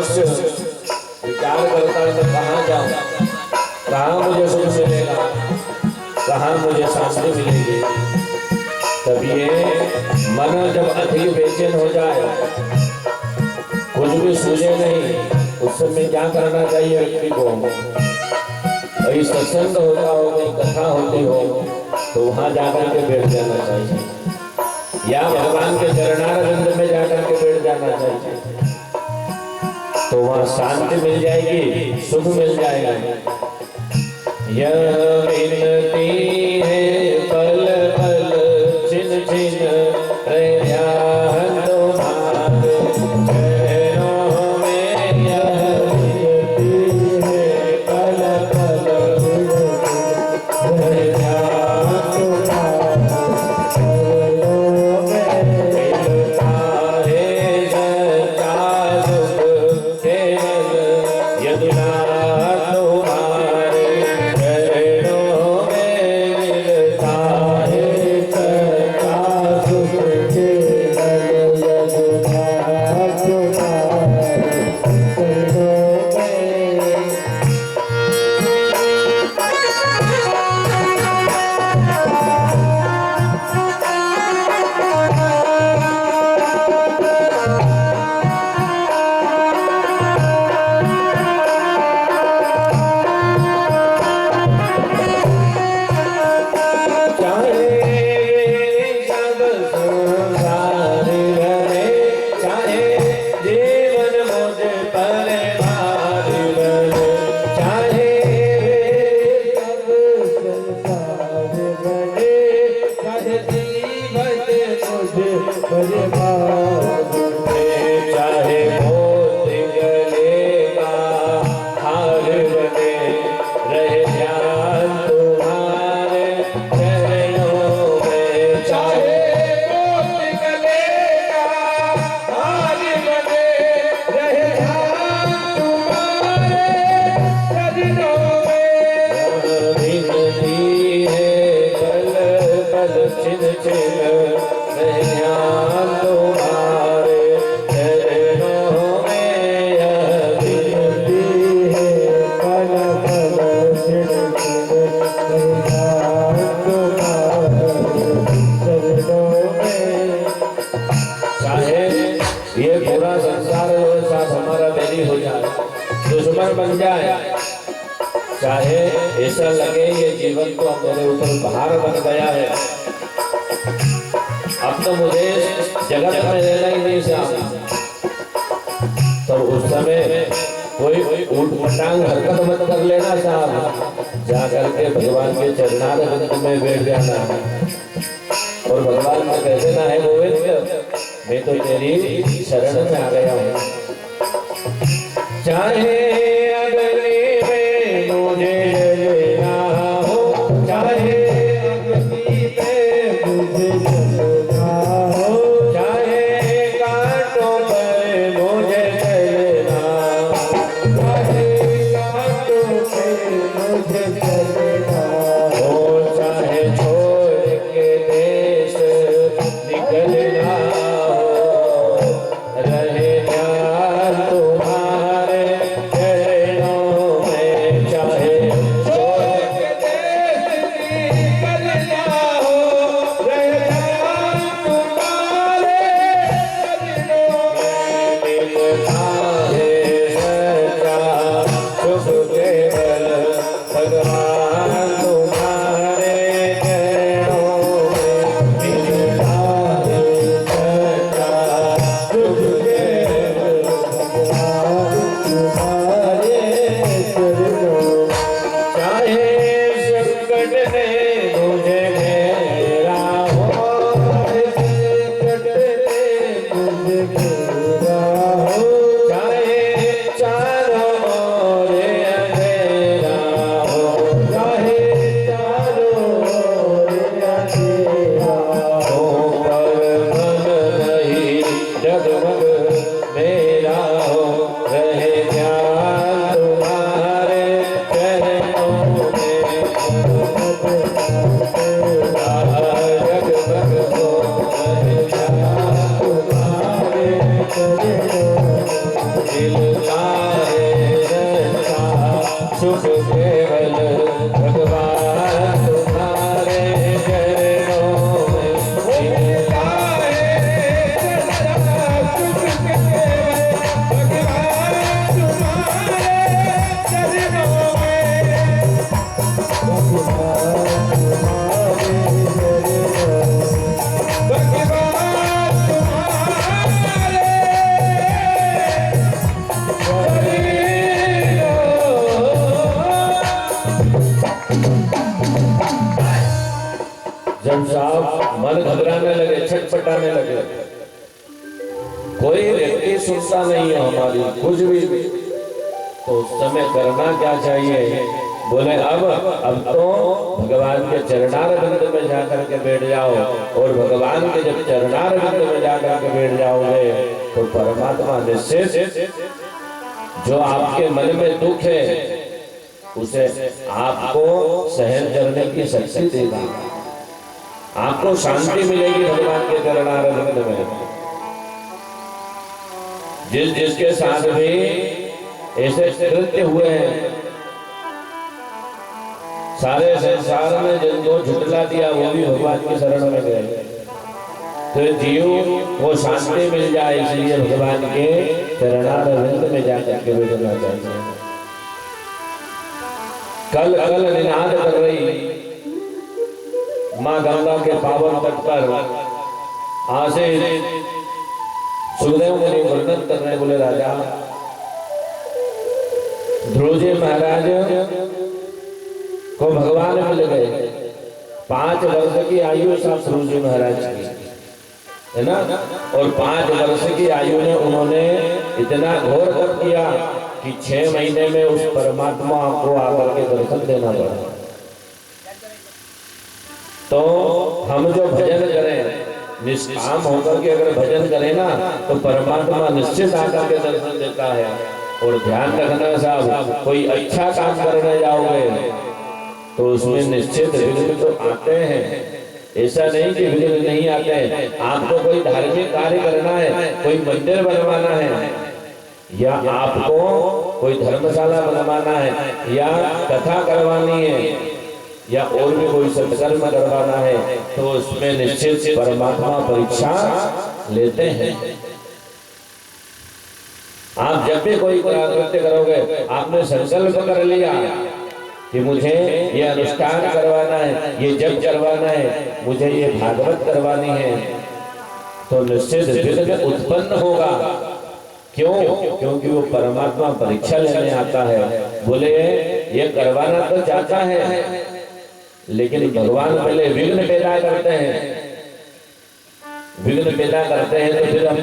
मनुष्य विचार करता है मैं कहाँ जाऊँ, कहाँ मुझे सुख मिलेगा, कहाँ मुझे शांति मिलेगी। तब ये मन जब अधिक बेचैन हो जाए, कुछ भी सूझे नहीं, उस समय क्या करना चाहिए व्यक्ति को? वही सत्संग होता हो, कोई कथा होती हो, तो वहां जाकर के बैठ जाना चाहिए, या भगवान के चरणारविंद में जाकर के बैठ जाना चाहिए। तो वहां शांति मिल जाएगी, सुख मिल जाएगा। यह विनती है पल पल छिन छिन ध्यान तुम्हारे चरणों में। यह विनती है पल पल ध्यान तुम्हारे चरणों में। मिलता है सच्चा सुख केवल यदि बन जाए, चाहे ऐसा लगे ये जीवन तो मेरे ऊपर भार बन गया है, अब तो मुझे जगत में रहना ही नहीं चाहिए, तो उस समय कोई ऊटपटांग हरकत मत कर लेना साहब, जाकर के भगवान के चरणारविंद में बैठ जाना और भगवान को कह देना है गोविंद मैं तो तेरी शरण में आ गया हूँ। चाहे अगले में मुझे लेना हो, चाहे अगली में मुझे लेना हो, चाहे कांटों पर मुझे चलना, चाहे कांटों पर मुझे चलना हो, चाहे छोड़ के देश निकलना हो, रहे दिल का लगाने लगे। कोई व्यक्ति सुनता नहीं है हमारी कुछ भी। तो उस समय करना क्या चाहिए? बोले अब तो भगवान के चरणारविंद में जाकर के बैठ जाओ, और भगवान के जब चरणारविंद में जाकर के बैठ जाओगे तो परमात्मा निश्चित जो आपके मन में दुख है उसे आपको सहन करने की शक्ति देगा, आपको शांति मिलेगी भगवान के चरणारविंद में। जिसके साथ भी ऐसे कृत्य हुए हैं, सारे संसार में जिनको झुटला दिया वो भी भगवान की शरण में गए, तो जीव वो शांति मिल जाए, इसलिए भगवान के चरणारविंद में जाकर के बैठना चाहिए। कल निनाद कर रही माँ गंगा के पावन तट पर आज सुखदेव मुनि वर्णन कर रहे, बोले राजा ध्रुव जी महाराज को भगवान मिल गए। 5 वर्ष की आयु था ध्रुव जी महाराज की, है ना, और 5 वर्ष की आयु में उन्होंने इतना घोर तप किया कि 6 महीने में उस परमात्मा को आकर के दर्शन देना पड़ा। तो हम जो भजन करें निष्काम होकर के अगर भजन करें ना तो परमात्मा निश्चित आकर के दर्शन देता है। और ध्यान रखना साहब, कोई अच्छा काम करने जाओगे तो उसमें निश्चित विघ्न तो आते हैं, ऐसा नहीं कि विघ्न नहीं आते हैं। आपको कोई धार्मिक कार्य करना है, कोई मंदिर बनवाना है, या आपको कोई धर्मशाला बनवाना है, या कथा करवानी है, या और भी कोई सत्कर्म करवाना है, तो उसमें निश्चित परमात्मा परीक्षा लेते हैं। आप जब भी कोई कृत्य करोगे, आपने संकल्प कर लिया कि मुझे ये अनुष्ठान करवाना है, ये जप करवाना है, मुझे ये भागवत करवानी है, तो निश्चित विघ्न उत्पन्न होगा। क्यों? क्योंकि वो परमात्मा परीक्षा लेने आता है। बोले ये करवाना तो चाहता है, लेकिन भगवान पहले विघ्न पैदा करते हैं। विघ्न पैदा करते हैं तो फिर हम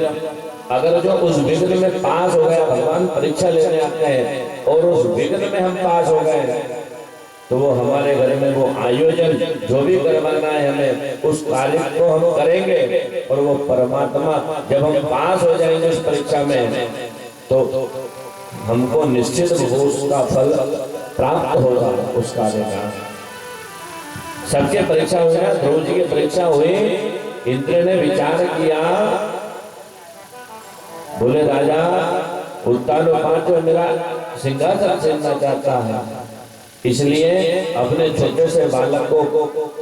अगर जो उस विघ्न में पास हो गया, भगवान परीक्षा लेने आते हैं और उस विघ्न में हम पास हो गए, तो वो हमारे घर में वो आयोजन जो भी करवाना है हमें, उस कार्य को हम करेंगे। और वो परमात्मा जब हम पास हो जाएंगे उस परीक्षा में, तो हमको निश्चित उसका फल प्राप्त होगा उस कार्य का। सबके परीक्षा हुई ना, ध्रुव जी की परीक्षा हुई। इंद्र ने विचार किया, बोले राजा उत्तानोपात जो मेरा सिंहासन छीनना चाहता है, इसलिए अपने छोटे से बालक को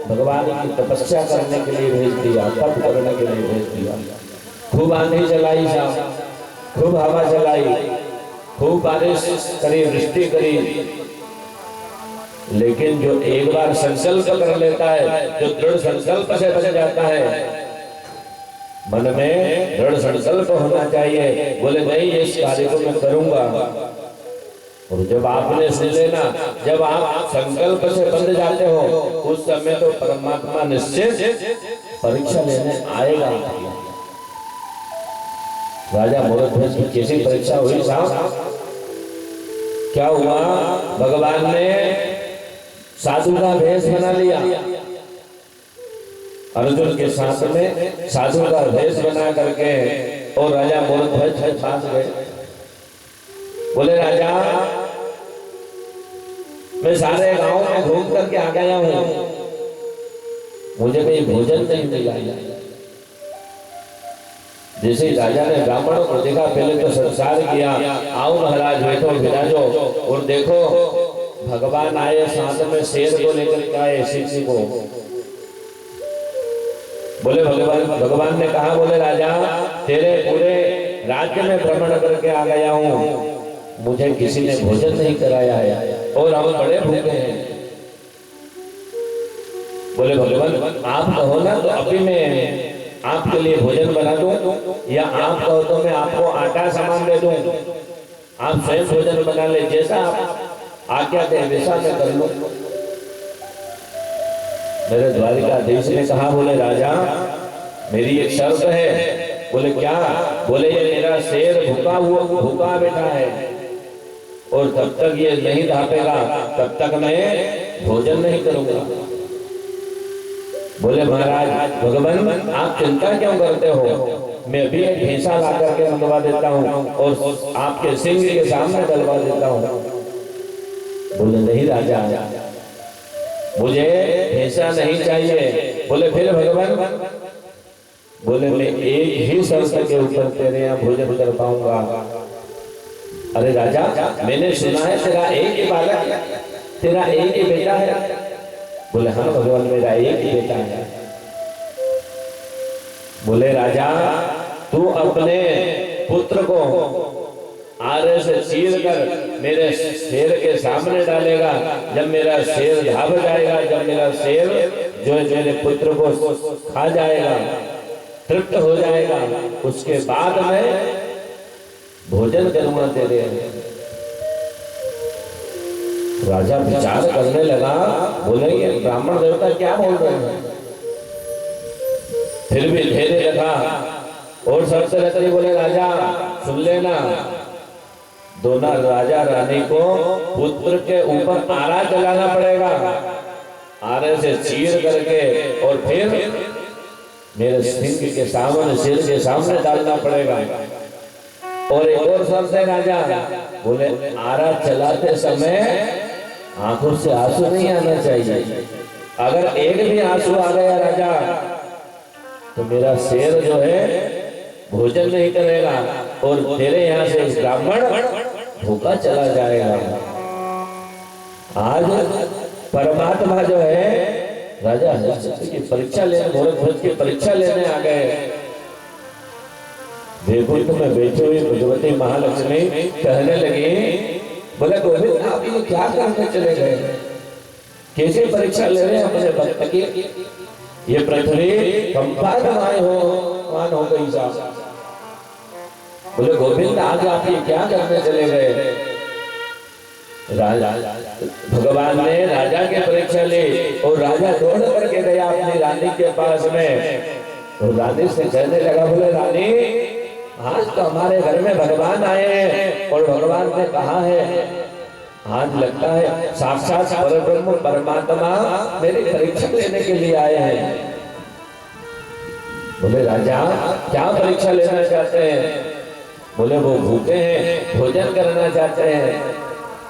भगवान की तपस्या करने के लिए भेज दिया, तप करने के लिए भेज दिया। खूब आंधी चलाई साहब, खूब हवा चलाई, खूब बारिश करी, वृष्टि करी, लेकिन जो एक बार संकल्प कर लेता है, जो दृढ़ संकल्प से बच जाता है, मन में दृढ़ संकल्प होना चाहिए। बोले नहीं, इस कार्य को मैं करूंगा। और जब आपने सुन लेना, जब आप संकल्प से बंध जाते हो, उस समय तो परमात्मा निश्चित परीक्षा लेने आएगा। राजा मूर्धध्वज की कैसी परीक्षा हुई साहब? क्या हुआ? भगवान ने साधु का भेष बना लिया, अर्जुन के साथ में साधु का भेष बना करके, और राजा मूर्धध्वज के पास गए। बोले राजा मैं सारे गांव में घूम करके आ गया हूं, मुझे कहीं भोजन नहीं मिला। जैसे ही राजा ने ब्राह्मणों को देखा, पहले तो संसार किया, आओ महाराज बैठो विराजो, और देखो भगवान आए, साथ में शेर को लेकर के आए, शिष्य को। बोले भगवान ने कहा, बोले राजा तेरे पूरे राज्य में भ्रमण करके आ गया हूँ, मुझे किसी ने भोजन नहीं कराया है और हम बड़े भूखे हैं। बोले भगवान आप कहो ना तो अभी मैं आपके लिए भोजन बना दूं, या आप कहो तो मैं आपको आटा सामान दे दूं, आप स्वयं भोजन बना ले, जैसा आप आज्ञा दें वैसा मैं कर लूं। मेरे द्वारिकाधीश ने कहा, बोले राजा मेरी एक शर्त है। बोले क्या? बोले ये मेरा शेर भूखा बैठा है और तब तक ये नहीं ढापेगा तब तक मैं भोजन नहीं करूंगा। बोले महाराज भगवान आप चिंता क्यों करते हो, मैं भी एक भैंसा ला करके मंगवा देता हूँ और आपके सिंह के सामने डलवा देता हूँ। बोले नहीं राजा, मुझे भैंसा नहीं चाहिए। बोले फिर भगवान? बोले मैं एक ही शर्त के ऊपर तेरे यहाँ भोजन कर पाऊंगा। अरे राजा मैंने सुना है तेरा एक ही बालक, तेरा एक ही बेटा है। बोले हाँ भगवान मेरा एक ही बेटा है। बोले राजा तू अपने पुत्र को आरे से चीर कर मेरे शेर के सामने डालेगा। जब मेरा शेर ढाब जाएगा, जब मेरा शेर जो मेरे पुत्र को खा जाएगा, तृप्त हो जाएगा, उसके बाद मैं भोजन करूंगा तेरे। राजा विचार करने लगा, बोले ये ब्राह्मण देवता क्या बोल रहे हैं। फिर भी धैर्य रखा और सबसे रहते बोले राजा सुन लेना, दोनों राजा रानी को पुत्र के ऊपर आरा जलाना पड़ेगा, आरे से चीर करके और फिर मेरे सिंह के सामने, सिर के सामने डालना पड़ेगा। और एक और शर्त है राजा, बोले आरा चलाते समय आंखों से आंसू नहीं आना चाहिए। अगर एक भी आंसू आ गया राजा तो मेरा शेर जो है भोजन नहीं करेगा और तेरे यहाँ से ब्राह्मण भूखा चला जाएगा। आज परमात्मा जो है राजा की परीक्षा लेने, गोरखध्वज की परीक्षा लेने आ गए। वैकुंठ में बैठे हुए भगवती महालक्ष्मी कहने लगी, बोले गोविंद आप ये क्या करने चले गए, कैसे परीक्षा ले रहे हैं अपने भक्त की। ये पृथ्वी कंपायमान हो गई साहब। बोले गोविंद आज आप ये क्या करने चले गए। राजा भगवान ने राजा की परीक्षा ली और राजा दौड़ करके गया अपनी रानी के पास में और रानी से कहने लगा, बोले रानी आज तो हमारे घर में भगवान आए हैं और भगवान ने कहा है आज लगता है साक्षात परब्रह्म परमात्मा मेरी परीक्षा लेने के लिए आए हैं। बोले राजा क्या परीक्षा लेना चाहते हैं। बोले वो भूखे हैं, भोजन करना चाहते हैं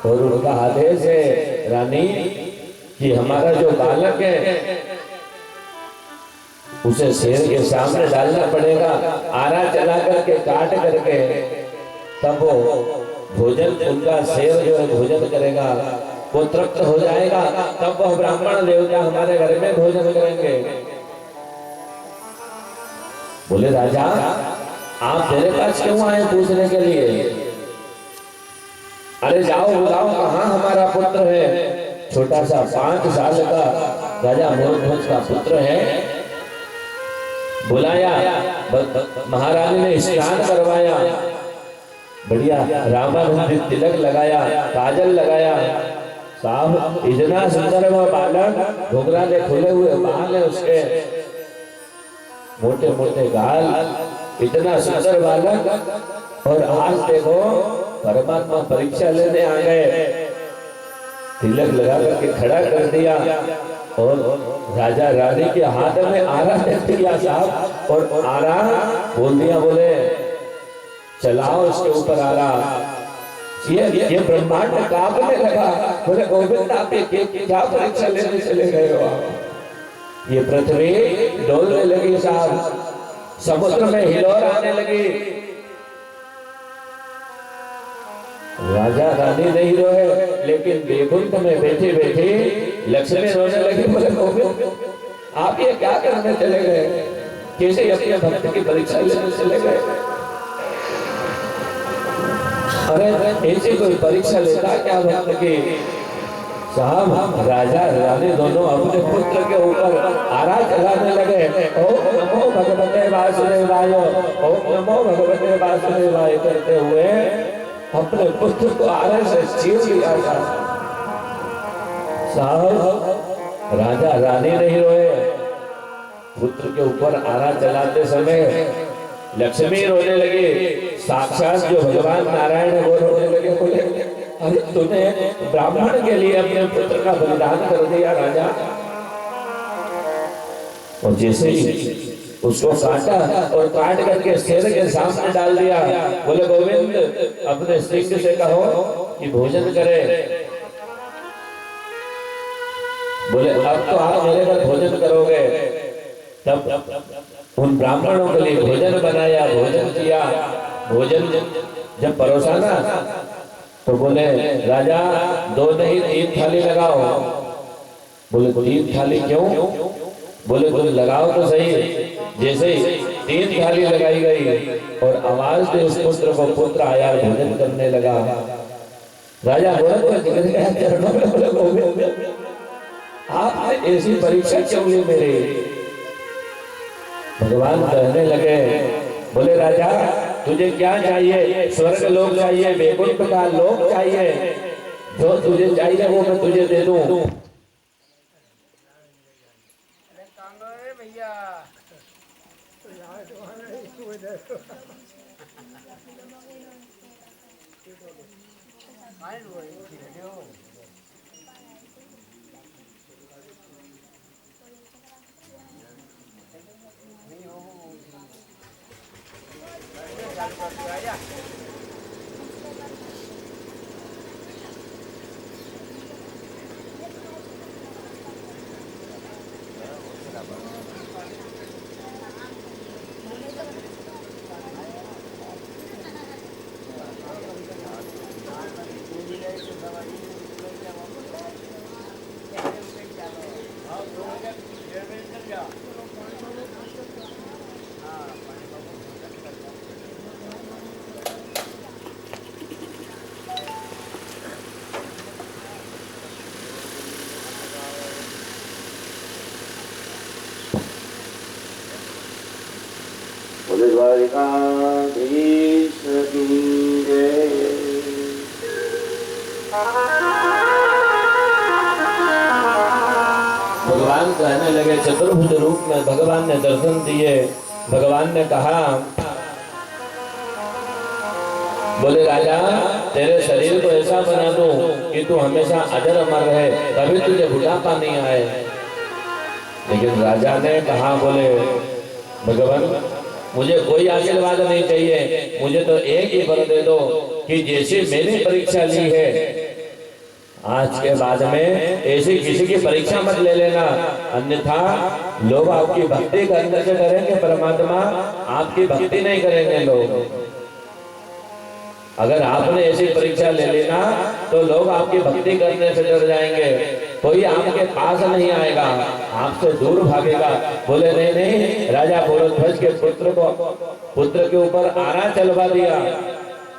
और उनका आदेश है रानी कि हमारा जो बालक है उसे शेर के सामने डालना पड़ेगा, आरा चला करके काट करके तब वो भोजन, उनका शेर जो है भोजन करेगा, वो तृप्त हो जाएगा, तब वह ब्राह्मण देवता हमारे घर में भोजन करेंगे। बोले राजा आप मेरे पास क्यों आए पूछने के लिए। अरे जाओ बुलाओ कहाँ हमारा पुत्र है। छोटा सा 5 साल का राजा गोरखध्वज का पुत्र है। बुलाया, महारानी ने स्नान करवाया, बढ़िया रामानंद तिलक लगाया, काजल लगाया। साहब इतना सुंदर वो बालक, घुघरा के खुले हुए बाल है उसके, मोटे मोटे गाल, इतना सुंदर बालक। और आज देखो परमात्मा परीक्षा लेने आ गए, तिलक लगा करके खड़ा कर दिया और राजा रानी के हाथ में आरा दे दिया साहब। और आरा बोल दिया, बोले चलाओ इसके ऊपर आरा। ये ब्रह्मांड कांपने लगा। बोले गोविंद आप ये क्या परीक्षा लेने चले गए हो आप। ये पृथ्वी डोलने लगी साहब, समुद्र में हिलोर आने लगी। राजा रानी नहीं रोए, लेकिन वैकुंठ में बैठी बैठी लक्ष्मी रोने लगी। बोले गोविंद आप ये क्या करने चले गए, कैसे अपने भक्त की परीक्षा लेने चले गए। अरे ऐसी कोई परीक्षा लेता क्या भक्त की। साहब राजा रानी दोनों अपने पुत्र के ऊपर आरा चलाने लगे। ओम नमो भगवते वासुदेवाय, ओम नमो भगवते वासुदेवाय करते हुए अपने पुत्र को आरे से चीर लिया। साहब राजा रानी नहीं रोए, पुत्र के ऊपर आरा चलाते समय लक्ष्मी रोने लगी, साक्षात जो भगवान नारायण है वो रोने लगे, बोले अरे तूने ब्राह्मण के लिए अपने पुत्र का बलिदान कर दिया राजा। और जैसे ही उसको काटा और काट करके शेर के सामने डाल दिया, बोले गोविंद अपने सिंह से कहो कि भोजन करे। बोले अब तो आप मेरे घर भोजन करोगे। तब उन ब्राह्मणों के लिए भोजन बनाया, भोजन किया। भोजन जब परोसा ना तो बोले राजा 2 नहीं 3 थाली लगाओ। बोले 3 थाली क्यों? बोले तुम लगाओ तो सही। जैसे ही 3 थाली लगाई गई और आवाज दे उस पुत्र को, पुत्र आया भोजन करने लगा। राजा बोले आपने ऐसी परीक्षा क्यों ली मेरी? भगवान कहने लगे, बोले राजा तुझे क्या चाहिए? स्वर्ग लोक चाहिए, वैकुंठ का लोक चाहिए, जो तुझे चाहिए वो मैं तुझे दे दूं। द्वारिकाधीश की जय। भगवान कहने लगे, चतुर्भुज रूप में भगवान ने दर्शन दिए। भगवान ने कहा, बोले राजा तेरे शरीर को ऐसा बना दूं कि तू हमेशा अजर अमर रहे, कभी तुझे बुढ़ापा नहीं आए। लेकिन राजा ने कहा, बोले भगवान मुझे कोई आशीर्वाद नहीं चाहिए, मुझे तो एक ही वर दे दो कि जैसे मैंने परीक्षा ली है आज के बाद में ऐसी किसी की परीक्षा मत ले लेना, अन्यथा लोग आपकी भक्ति करने से डरेंगे, परमात्मा आपकी भक्ति नहीं करेंगे लोग। अगर आपने ऐसी परीक्षा ले लेना तो लोग आपकी भक्ति करने से डर जाएंगे, कोई आपके पास नहीं आएगा, आपसे दूर भागेगा। बोले नहीं नहीं, राजा भोरध्वज के पुत्र के ऊपर आरा चलवा दिया,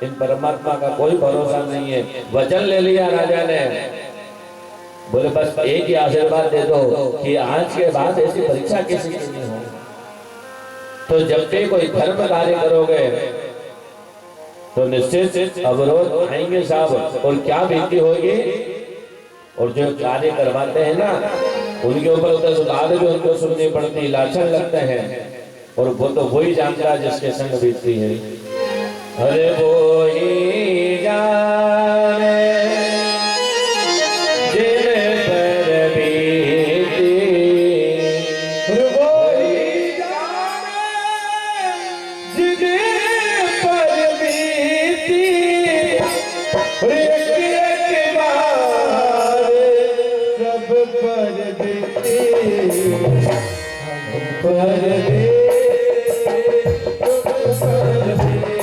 इन परमात्मा का कोई भरोसा नहीं है। वचन ले लिया राजा ने। बोले बस एक ही आशीर्वाद दे दो कि आज के बाद ऐसी परीक्षा किसी की नहीं हो। तो जब भी कोई धर्म कार्य करोगे तो निश्चित अवरोध आएंगे साहब, और क्या बीती होगी। और जो कार्य करवाते हैं ना उनके ऊपर 10 बात भी उनको सुननी पड़ती, लाछन लगते हैं, और वो तो वही जानता है जिसके संग बीतती है। अरे वो ही जाने जिन पर बीती, वो ही जाने जिन पर बीती, एक बार सब पर बीती, हम पर बीती, तुम पर बीती।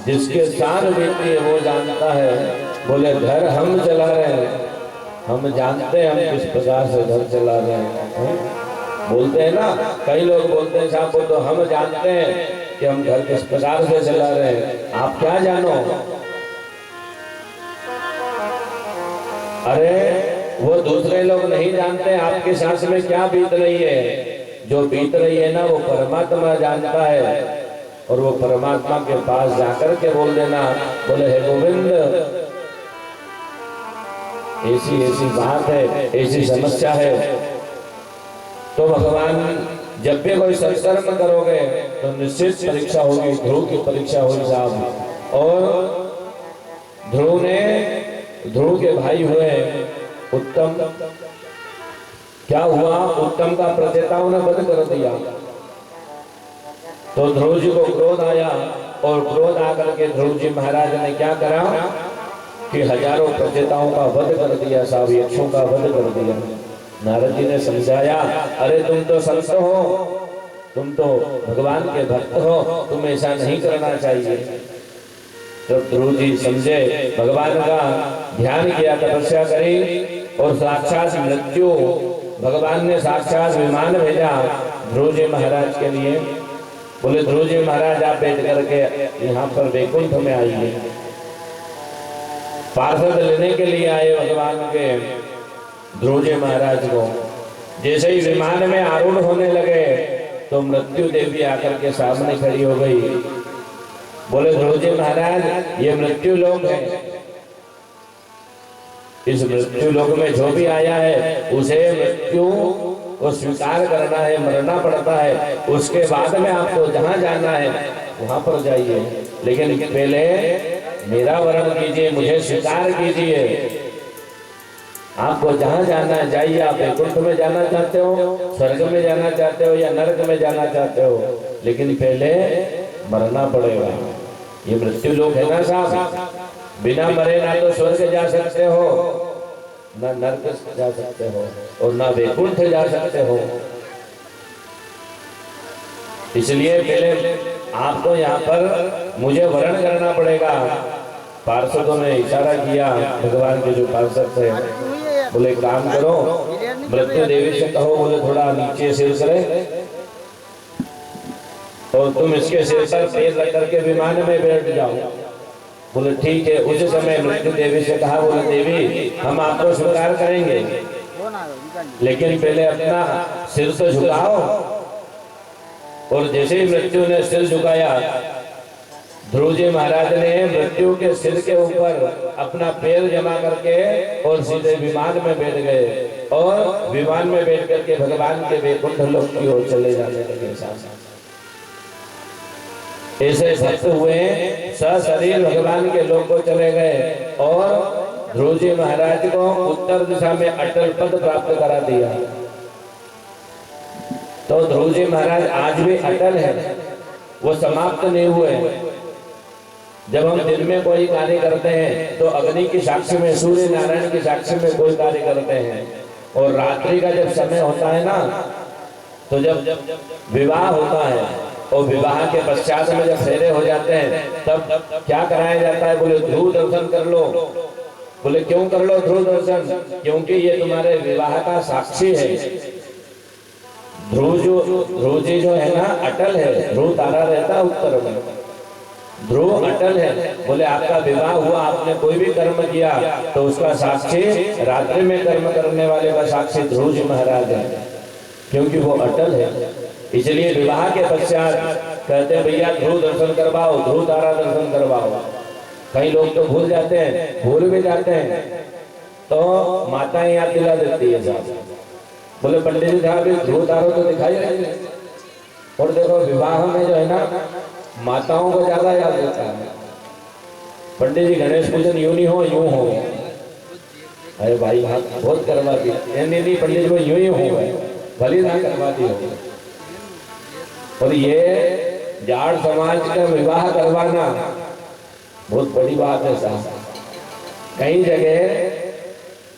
जिसके साथ बीती है वो जानता है। बोले घर हम चला रहे हैं, हम जानते हैं हम किस प्रकार से घर चला रहे हैं। बोलते हैं ना, कई लोग बोलते हैं साहब को तो हम जानते हैं कि हम घर किस प्रकार से चला रहे हैं, आप क्या जानो। अरे वो दूसरे लोग नहीं जानते आपके सांस में क्या बीत रही है। जो बीत रही है ना वो परमात्मा जानता है। और वो परमात्मा के पास जाकर के बोल देना, बोले हे गोविंद ऐसी ऐसी बात है, ऐसी समस्या है। तो भगवान जब भी कोई सत्कर्म करोगे तो निश्चित परीक्षा होगी, ध्रुव की परीक्षा होगी साहब। और ध्रुव के भाई हुए उत्तम। क्या हुआ, उत्तम का प्रचेताओं ने वध कर दिया। तो ध्रुव जी को क्रोध आया और क्रोध आकर के ध्रुव जी महाराज ने क्या करा कि हजारों प्रचेताओं का वध कर दिया साहब, यक्षों का वध कर दिया। नारद जी ने समझाया, अरे तुम तो संत हो, तुम तो भगवान के भक्त हो, तुम ऐसा नहीं करना चाहिए। तो ध्रुव जी समझे, भगवान का ध्यान किया, तपस्या करी और साक्षात मृत्यु, भगवान ने साक्षात विमान भेजा ध्रुव जी महाराज के लिए। बोले ध्रुव जी महाराज आप बैठ करके यहाँ पर वैकुंठ में आइए। पार्षद लेने के लिए आए भगवान के ध्रुव जी महाराज को। जैसे ही विमान में आरूढ़ होने लगे तो मृत्यु देवी आकर के सामने खड़ी हो गई। बोले ध्रुव जी महाराज ये मृत्यु लोक है, इस मृत्यु लोक में जो भी आया है उसे मृत्यु को स्वीकार करना है, मरना पड़ता है। उसके बाद में आपको जहां जाना है वहां पर जाइए, लेकिन पहले मेरा वरण कीजिए, मुझे स्वीकार कीजिए। आपको जहाँ जाना है जाइए। आप वैकुंठ में जाना चाहते हो, स्वर्ग में जाना चाहते हो या नरक में जाना चाहते हो, लेकिन पहले मरना पड़ेगा। ये मृत्यु लोक है ना साहब, बिना मरे ना तो स्वर्ग जा सकते हो, ना नरक जा सकते हो और ना वैकुंठ जा सकते हो। इसलिए पहले आपको यहाँ पर मुझे वर्ण करना पड़ेगा। पार्षदों ने इशारा किया, भगवान के जो पार्षद थे, बोले काम करो, मृत्यु देवी से कहो, बोले थोड़ा नीचे सिर करे और तुम इसके सिर पर पैर रख करके विमान में बैठ जाओ। बोले ठीक है। उस समय मृत्यु देवी से कहा, बोले देवी हम आपको स्वीकार करेंगे, लेकिन पहले अपना सिर तो झुकाओ। और जैसे ही मृत्यु ने सिर झुकाया, ध्रुव जी महाराज ने मृत्यु के सिर के ऊपर अपना पैर जमा करके और सीधे विमान में बैठ गए और विमान में बैठ करके भगवान के वैकुंठ लोक की ओर चले जाने लगे। ऐसे भक्त हुए सशरीर भगवान के लोक को चले गए और ध्रुव जी महाराज को उत्तर दिशा में अटल पद प्राप्त करा दिया। तो ध्रुव जी महाराज आज भी अटल है, वो समाप्त नहीं हुए। जब हम दिन में कोई कार्य करते हैं तो अग्नि की साक्षी में, सूर्य नारायण की साक्षी में कोई कार्य करते हैं, और रात्रि का जब समय होता है ना, तो जब विवाह होता है और विवाह के पश्चात में जब फेरे हो जाते हैं, तब क्या कराया जाता है? बोले ध्रुव दर्शन कर लो। बोले क्यों कर लो ध्रुव दर्शन? क्योंकि ये तुम्हारे विवाह का साक्षी है। ध्रुव जी जो है ना अटल है, ध्रुव तारा रहता है उत्तर में, ध्रुव अटल है। बोले आपका विवाह हुआ, आपने कोई भी कर्म किया तो उसका साक्षी, रात्रि में कर्म करने वाले का साक्षी ध्रुव जी महाराज है, क्योंकि वो अटल है। इसलिए विवाह के पश्चात कहते हैं भैया ध्रुव दर्शन करवाओ, ध्रुव तारा दर्शन करवाओ। कई लोग तो भूल जाते हैं, भूल भी जाते हैं, तो माताएं याद दिला देती है साहब। बोले पंडित जी साहब ध्रुव तारों तो दिखाई रहे। और देखो विवाह में जो है ना माताओं को ज्यादा याद रहता है। पंडित जी गणेश पूजन यूं नहीं हो, यूं हो। अरे भाई बहुत करवाती, नहीं पंडित जी को यूं ही हो गए, भली ना करवाती हो। और ये जाट समाज का विवाह करवाना बहुत बड़ी बात है साहब। कई जगह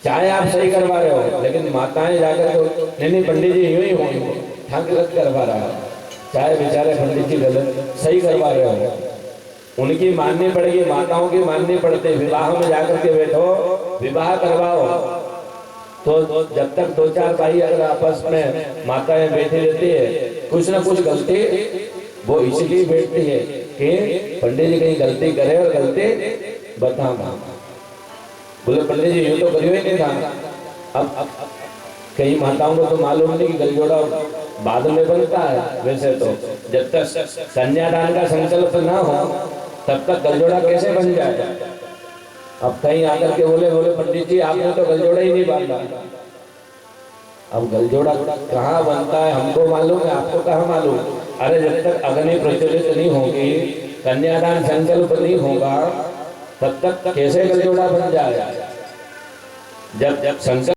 चाहे आप सही करवा रहे हो, लेकिन माताएं जाकर तो नहीं पंडित जी यूं ही हो, ठाक गलत करवा रहा है। चाहे बेचारे पंडित जी गलत सही करवा रहे हो, उनकी माननी पड़ेगी, माताओं की माननी पड़ती। विवाह में जाकर के बैठो, विवाह करवाओ, तो जब तक दो चार भाई अगर आपस में माताएं बैठी रहती है, कुछ ना कुछ गलती वो इसलिए बैठती है कि पंडित जी कहीं गलती करे और गलती बता। बोले पंडित जी यूं तो करियो ही नहीं था। अब कई माताओं को तो मालूम नहीं कि गलजोड़ा बाद में बनता है। वैसे तो जब तक कन्यादान का संकल्प ना हो तब तक गलजोड़ा कैसे बन जाए? अब कहीं आकर के बोले पंडित जी आपने तो गलजोड़ा ही नहीं बांधा। अब गलजोड़ा कहाँ बनता है हमको मालूम है, आपको कहाँ मालूम? अरे जब तक अग्नि प्रज्वलित नहीं होगी, कन्यादान संकल्प नहीं होगा, तब तक कैसे गलजोड़ा बन जाएगा? जब संकल्प